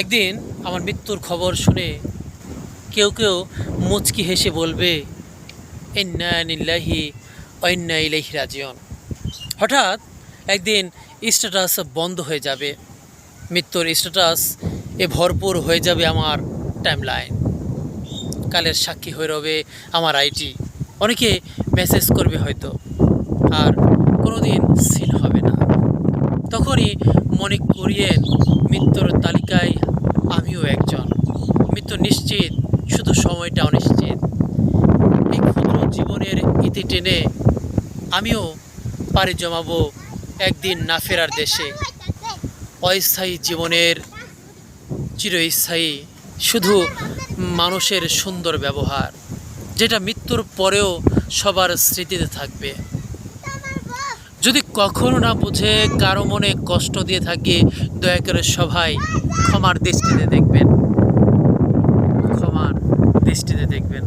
একদিন আমার মৃত্যুর খবর শুনে কেউ কেউ মুচকি হেসে বলবে, ইন্না লিল্লাহি ওয়া ইন্না ইলাইহি রাজিউন। হঠাৎ একদিন স্ট্যাটাস বন্ধ হয়ে যাবে, মৃত্যুর স্ট্যাটাস ভরপুর হয়ে যাবে আমার টাইমলাইন। কালের সাক্ষী হয়ে রবে আমার আইটি। অনেকে মেসেজ করবে হয়তো, আর কোনোদিন সিন হবে না। তখনই মনে করিয়েন, মৃত্যুর তালিকায় আমিও একজন। মৃত্যু নিশ্চিত, শুধু সময়টা অনিশ্চিত। এই ক্ষুদ্র জীবনের ইতি টেনে আমিও পাড়ি জমাবো একদিন না ফেরার দেশে। অস্থায়ী জীবনের চিরস্থায়ী শুধু মানুষের সুন্দর ব্যবহার, যেটা মৃত্যুর পরেও সবার স্মৃতিতে থাকবে। যদি কখনো না বুঝে কারো মনে কষ্ট দিয়ে থাকে, দয়া করে সবাই ক্ষমার দৃষ্টিতে দেখবেন, ক্ষমার দৃষ্টিতে দেখবেন।